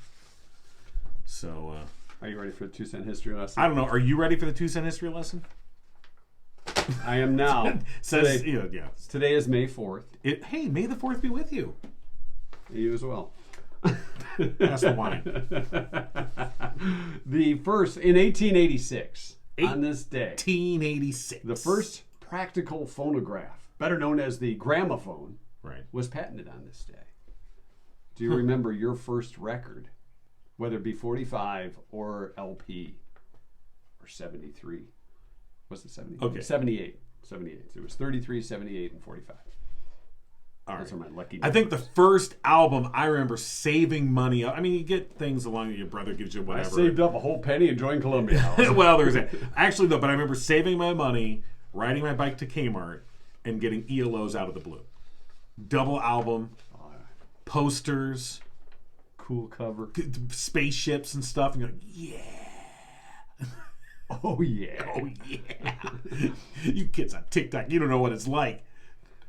C: So,
B: Are you ready for the 2-cent history lesson?
C: I don't know. Are you ready for the 2-cent history lesson?
B: I am now.
C: Says,
B: today,
C: yeah.
B: today is May 4th.
C: Hey, may the 4th be with you.
B: You as well.
C: Pass the wine.
B: The first, in 1886, on this day,
C: 1886.
B: the first practical phonograph, better known as the gramophone,
C: Right.
B: was patented on this day. Do you remember your first record, whether it be 45 or LP or 73? Was it 70?
C: Okay.
B: 78. 78. So it was 33, 78, and 45.
C: All
B: Those
C: right.
B: are my lucky
C: I think the
B: numbers.
C: first album I remember saving money. I mean, you get things along that your brother gives you
B: I
C: whatever.
B: saved up a whole penny and joined Columbia House.
C: Well, there's that. Actually, though, but I remember saving my money, riding my bike to Kmart, and getting ELOs out of the blue. Double album, posters,
B: Cool cover.
C: spaceships and stuff, and you're like, yeah.
B: Oh, yeah.
C: Oh, yeah. You kids on TikTok, you don't know what it's like.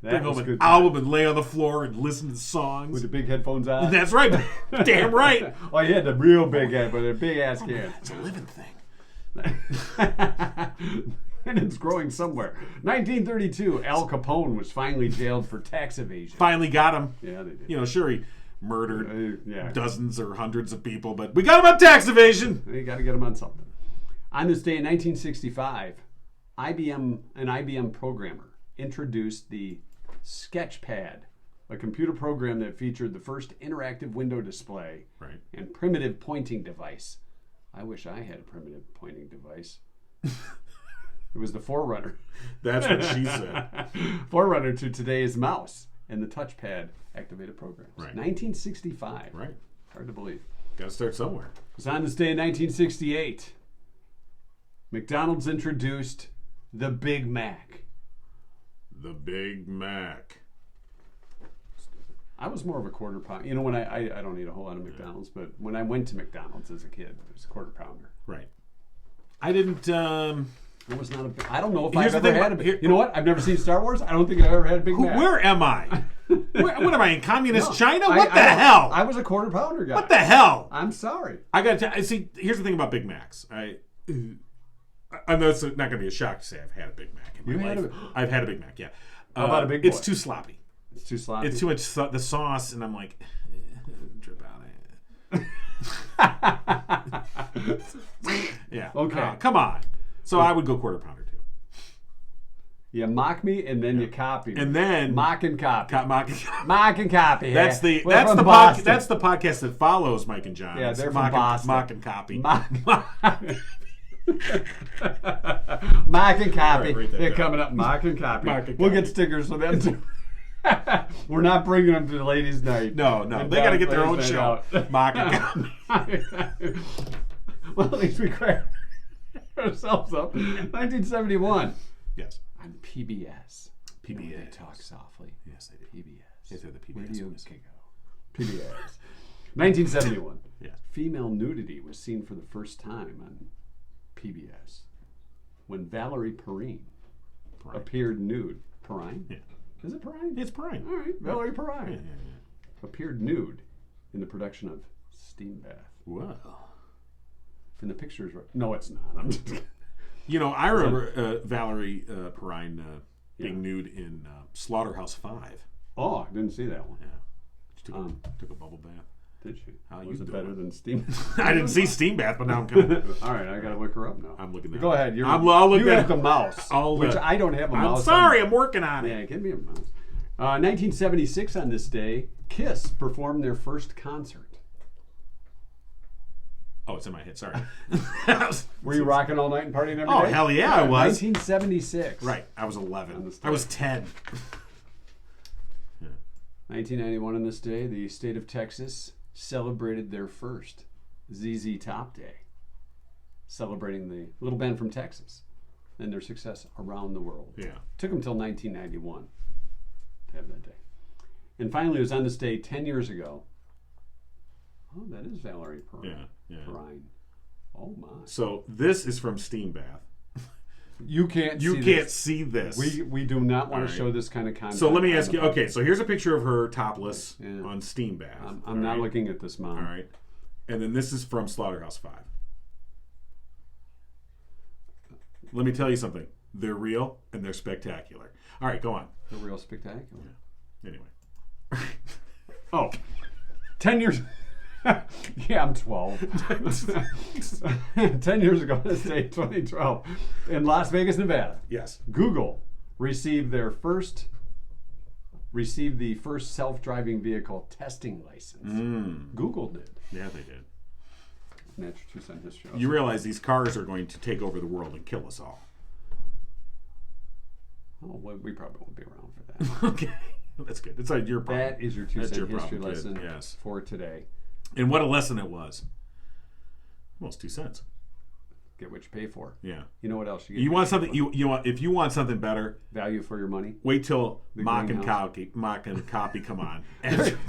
B: That
C: Bring
B: was
C: home
B: good
C: an
B: time.
C: album and lay on the floor and listen to the songs.
B: With the big headphones on.
C: That's right. Damn right.
B: Oh, you had the real big head, but a big ass can.
C: It's a living thing.
B: And it's growing somewhere. 1932, Al Capone was finally jailed for tax evasion.
C: Finally got him.
B: Yeah, they did.
C: You know, sure, he murdered
B: Yeah.
C: dozens or hundreds of people, but we got him on tax evasion.
B: You got to get him on something. On this day in 1965, an IBM programmer introduced the Sketchpad, a computer program that featured the first interactive window display
C: Right.
B: and primitive pointing device. I wish I had a primitive pointing device. It was the forerunner.
C: That's what she said.
B: Forerunner to today's mouse and the touchpad activated programs.
C: Right.
B: 1965.
C: Right.
B: Hard to believe.
C: Got to start somewhere.
B: It was on this day in 1968. McDonald's introduced the Big Mac.
C: The Big Mac.
B: I was more of a quarter pound. You know, when I don't eat a whole lot of McDonald's, but when I went to McDonald's as a kid, it was a quarter pounder.
C: Right. I didn't.
B: It was not a big. I don't know if
C: Here's
B: I've
C: the
B: ever
C: thing
B: had a
C: about-
B: big. You know what? I've never seen Star Wars. I don't think I've ever had a Big Mac.
C: Where am I? What am I in communist
B: No,
C: China?
B: I-
C: What the
B: I-
C: hell?
B: I was a quarter pounder guy.
C: What the hell?
B: I'm sorry.
C: I got to see. Here's the thing about Big Macs. I know it's not going to be a shock to say I've had a Big Mac in my life. I've had a Big Mac. Yeah.
B: How about a Big
C: It's
B: Boy?
C: too sloppy.
B: It's too sloppy.
C: It's too much the sauce, and I'm like, drip out it. Yeah.
B: Okay.
C: Come on. So I would go quarter pounder too.
B: You mock me and then you copy me.
C: And then
B: mock and copy.
C: Mock
B: and copy.
C: That's
B: yeah.
C: the
B: We're
C: that's
B: from
C: the
B: Boston.
C: that's the podcast that follows Mike and John.
B: Yeah,
C: It's
B: they're
C: mock
B: from Boston.
C: Mock and copy.
B: Mock Mock and copy.
C: Write that
B: They're
C: down.
B: coming up. Mock and copy.
C: Mock and
B: We'll
C: copy.
B: get stickers for them too. We're not bringing them to the ladies' night.
C: No, they got to get their own
B: Ladies'
C: show.
B: night out.
C: Mock and copy.
B: Well, at least we cracked ourselves up. 1971
C: Yes.
B: on PBS. You know, they
C: PBS.
B: talk softly.
C: Yes, they do.
B: PBS.
C: Yes, they're the PBS
B: Where do you
C: ones.
B: go? PBS. 1971.
C: Yeah.
B: Female nudity was seen for the first time on PBS when Valerie Perrine
C: Perrine.
B: appeared nude. Perrine?
C: Yeah.
B: Is it Perrine?
C: It's Perrine.
B: All right, Valerie Perrine
C: Yeah.
B: appeared nude in the production of Steam Bath.
C: Wow.
B: And the pictures were... No, it's not. I'm just kidding.
C: You know, I remember Valerie Perrine being
B: Yeah.
C: nude in Slaughterhouse 5.
B: Oh, I didn't see that one.
C: Yeah. She took a bubble bath.
B: Did she?
C: How
B: Was
C: you
B: it
C: doing?
B: better than Steam?
C: I didn't see Steam Bath, but now I'm kind of...
B: All right, I gotta look her up now.
C: I'm looking that
B: Go
C: up.
B: ahead.
C: I'll look
B: you
C: that
B: have the mouse, which I don't have a
C: I'm
B: mouse.
C: sorry, I'm working on it.
B: Yeah, give me a mouse. 1976 on this day, Kiss performed their first concert.
C: Oh, it's in my head. Sorry.
B: Were you rocking all night and partying every day?
C: Oh, hell yeah, I was.
B: 1976.
C: Right. I was 11.
B: On this
C: I was
B: day.
C: 10.
B: 1991 on this day, the state of Texas celebrated their first ZZ Top Day, celebrating the little band from Texas and their success around the world.
C: Yeah.
B: Took them till 1991 to have that day. And finally, it was on this day 10 years ago. Oh, that is Valerie Perrine.
C: Yeah.
B: Perrine. Oh, my.
C: So this is from Steam Bath.
B: You can't
C: see this.
B: We do not want
C: All
B: to
C: right.
B: show this kind of content.
C: So let me ask you, okay, so here's a picture of her topless on Steam Bath.
B: I'm not looking at this, Mom.
C: All right. And then this is from Slaughterhouse 5. Let me tell you something. They're real and they're spectacular. All right, go on.
B: They're real spectacular.
C: Yeah. Anyway.
B: Oh, 10 years. Yeah, I'm 12. 10 years ago, this day, 2012, in Las Vegas, Nevada.
C: Yes.
B: Google received the first self-driving vehicle testing license. Google did.
C: Yeah, they did.
B: And that's your 2 cent history.
C: You realize these cars are going to take over the world and kill us all.
B: Oh, well, we probably won't be around for that.
C: Okay. That's good. It's your problem.
B: That is your 2
C: That's
B: cent
C: your
B: history
C: problem, kid.
B: lesson
C: Yes.
B: for today.
C: And what a lesson it was. Well, it's 2 cents.
B: Get what you pay for.
C: Yeah.
B: You know what else you get?
C: You want something? You want if you want something better?
B: Value for your money.
C: Wait till Mock and
B: greenhouse.
C: Copy come on.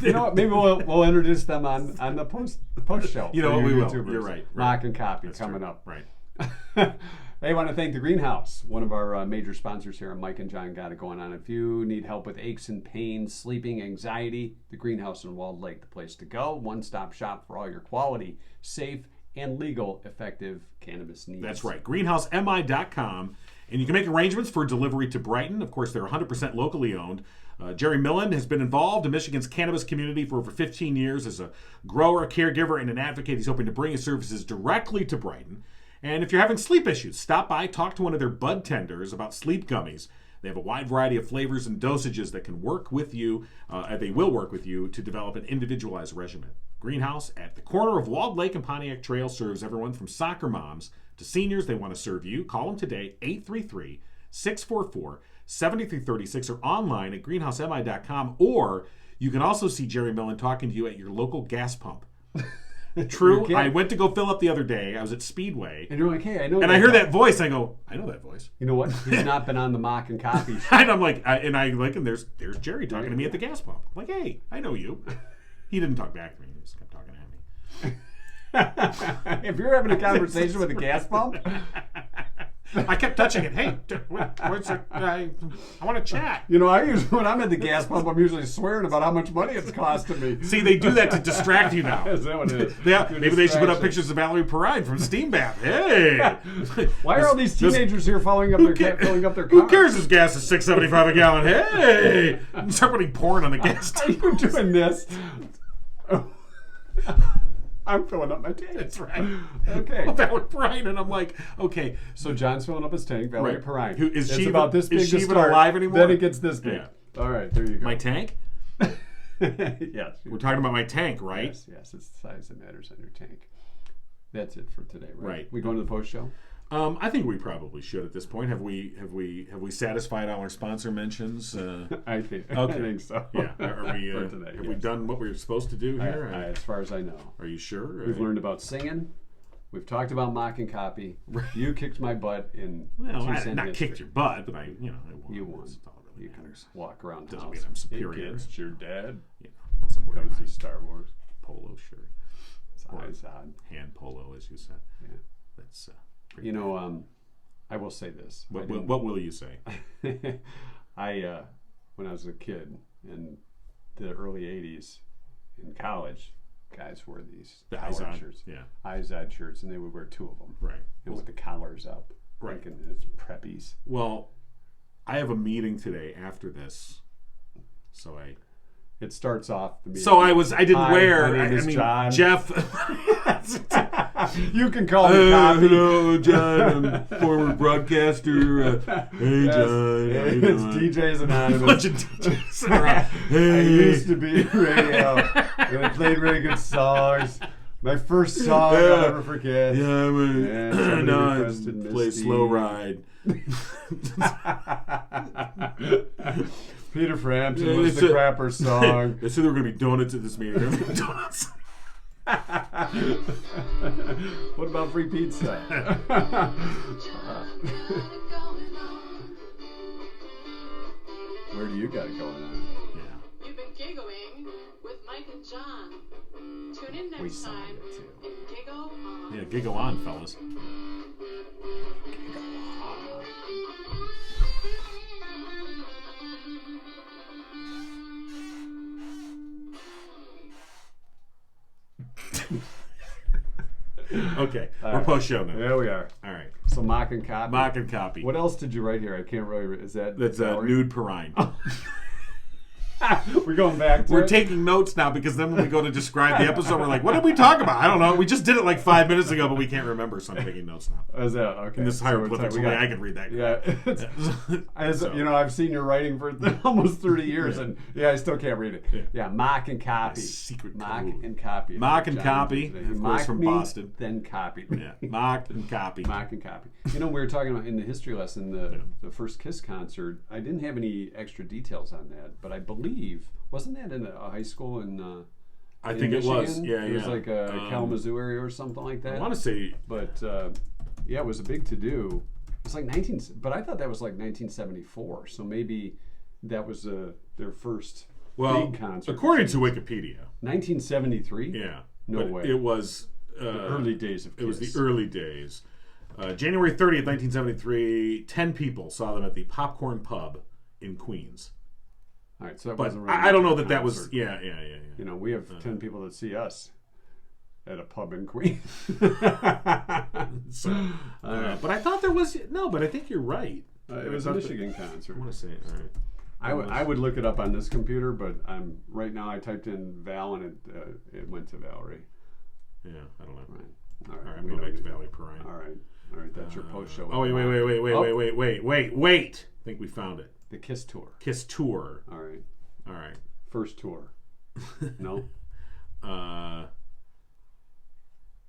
B: You know what? Maybe we'll introduce them on the post show.
C: You know what? We will.
B: YouTubers.
C: You're right.
B: Mock and Copy
C: That's
B: coming
C: true.
B: up.
C: Right.
B: Hey, I want to thank the Greenhouse, one of our major sponsors here. Mike and John got it going on. If you need help with aches and pains, sleeping, anxiety, the Greenhouse in Walled Lake, the place to go. One-stop shop for all your quality, safe, and legal, effective cannabis needs.
C: That's right. GreenhouseMI.com. And you can make arrangements for delivery to Brighton. Of course, they're 100% locally owned. Jerry Millen has been involved in Michigan's cannabis community for over 15 years as a grower, caregiver, and an advocate. He's hoping to bring his services directly to Brighton. And if you're having sleep issues, stop by, talk to one of their bud tenders about sleep gummies. They have a wide variety of flavors and dosages that can work with you, they will work with you to develop an individualized regimen. Greenhouse at the corner of Walled Lake and Pontiac Trail serves everyone from soccer moms to seniors. They want to serve you. Call them today, 833-644-7336 or online at greenhousemi.com, or you can also see Jerry Millen talking to you at your local gas pump. True. I went to go fill up the other day. I was at Speedway.
B: And you're like, hey, I know.
C: And I hear that voice. I go, I know that voice.
B: You know what? He's not been on the Mock and Copy show.
C: And I'm like, and there's Jerry talking to me at the gas pump. I'm like, hey, I know you. He didn't talk back to me. He just kept talking at me.
B: If you're having a conversation with a gas pump,
C: I kept touching it. Hey, what's it? I want to chat.
B: you know, when I'm at the gas pump, I'm usually swearing about how much money it's costing me.
C: See, they do that to distract you now.
B: Is that what it is?
C: Yeah, maybe they should put up pictures of Valerie Perrine from Steam Bath. Hey,
B: why are all these teenagers here filling up their car?
C: Who cares? This gas is $6.75 a gallon. Hey, start putting porn on the gas tank.
B: Are you doing this? I'm filling up my tank.
C: That's right.
B: Okay.
C: Valerie Perrine, and I'm like, okay.
B: So John's filling up his tank. Valerie
C: Right.
B: Perrine.
C: Who- is
B: It's
C: she
B: about
C: even-
B: this big
C: is she
B: to
C: even
B: start,
C: alive anymore?
B: Then it gets this big.
C: Yeah.
B: All right, there you go.
C: My tank?
B: Yes.
C: We're talking about my tank, right?
B: Yes, it's the size that matters on your tank. That's it for today, right?
C: Right.
B: We going to the post show?
C: I think we probably should at this point. Have we satisfied all our sponsor mentions?
B: I think so.
C: Yeah. Are we?
B: For today,
C: have we
B: yes.
C: done what we were supposed to do here?
B: As far as I know.
C: Are you sure?
B: We've learned about singing. We've talked about Mock and Copy. You kicked my butt in
C: Well, I
B: 2 cent
C: not
B: history.
C: kicked your butt, but I won.
B: You won.
C: That's all that really
B: You can
C: matters.
B: walk around the
C: Doesn't
B: house
C: mean I'm superior.
B: against your dad.
C: Yeah. Some
B: That
C: wearing
B: was
C: my
B: the Star Wars.
C: polo shirt,
B: It's odd.
C: hand polo, as you said.
B: Yeah.
C: That's.
B: You know, I will say this.
C: What will you say?
B: when I was a kid in the early 80s in college, guys wore these
C: The
B: collared
C: Izod,
B: shirts.
C: yeah.
B: Izod shirts, and they would wear 2 of them.
C: Right.
B: And with the collars up.
C: Right.
B: Thinking it's preppies.
C: Well, I have a meeting today after this, so
B: It starts off the meeting.
C: So I didn't
B: Hi,
C: wear.
B: my name is John.
C: Jeff.
B: You can call me Copy.
C: Hello, John. I'm former broadcaster. Hey, John. How you
B: It's
C: doing?
B: DJs Anonymous.
C: Bunch of DJs around. Hey.
B: I used to be radio. And I played really good songs. My first song I'll never forget.
C: Yeah,
B: And somebody
C: no, I
B: requested
C: play
B: Misty.
C: Slow Ride.
B: Peter Frampton
C: Yeah,
B: was
C: they
B: the
C: said-
B: crapper song.
C: They said there were going to be donuts at this meeting. There were gonna be donuts.
B: What about free pizza? Where do you got it going on?
C: Yeah.
D: You've been giggling with Mike and John. Tune in
B: We
D: next
B: signed
D: time
B: it too.
D: and giggle on.
C: Yeah, giggle on, fellas. Okay,
B: All
C: we're
B: right.
C: post-show now.
B: There we are.
C: All right.
B: So mock and copy.
C: Mock and copy.
B: What else did you write here? I can't really. Is that
C: That's
B: Valerie?
C: nude Perrine.
B: We're going back to
C: We're
B: it?
C: taking notes now because then when we go to describe the episode, we're like, what did we talk about? I don't know. We just did it like 5 minutes ago, but we can't remember, so I'm taking notes now.
B: Is that okay?
C: In this
B: So
C: hieroglyphics,
B: we
C: only
B: got-
C: I can read that.
B: Yeah,
C: So-
B: you know, I've seen your writing for almost 30 years, and I still can't read it.
C: Yeah.
B: Mock and copy.
C: Secret
B: mock
C: code.
B: and copy.
C: Mock and
B: John
C: copy,
B: did today.
C: of course,
B: Mock
C: from
B: me,
C: Boston.
B: Then copy.
C: Yeah, mock and copy.
B: Mock and copy. You know, we were talking about in the history lesson, the first Kiss concert. I didn't have any extra details on that, but I believe, wasn't that in a high school in
C: I
B: in
C: think it was.
B: Michigan?
C: Yeah,
B: It was
C: yeah.
B: like Kalamazoo area or something like that.
C: I want to say,
B: But yeah, it was a big to do. It's like 19, but I thought that was like 1974. So maybe that was their first
C: well,
B: big concert.
C: according to Wikipedia,
B: 1973.
C: yeah.
B: No
C: but
B: way.
C: It was
B: The early days of Kiss.
C: It was the early days. January 30th, 1973, 10 people saw them at the Popcorn Pub in Queens.
B: All right, so that
C: But
B: wasn't really
C: I don't know
B: a
C: that that was.
B: concert.
C: Yeah.
B: You know, we have 10 people that see us at a pub in Queens.
C: So, but I thought there was but I think you're right.
B: It was a Michigan concert.
C: I want to say, all right.
B: I would look it up on this computer, but I'm right now. I typed in Val and it went to Valerie.
C: Yeah, I don't know.
B: Right.
C: All right,
B: we
C: go
B: don't
C: back to
B: need
C: Valley Perrine.
B: All right. That's your post show.
C: Oh wait! I think we found it.
B: The Kiss tour.
C: Kiss tour.
B: All right.
C: All right.
B: First tour. No.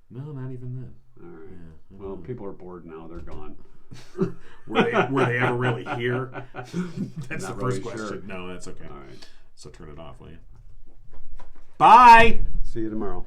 C: No, not even then.
B: All right.
C: Yeah,
B: Well, people are bored now. They're gone.
C: were they ever really here? That's
B: Not
C: the first
B: really
C: question.
B: sure.
C: No, that's okay.
B: All right.
C: So turn it off, will you? Bye.
B: See you tomorrow.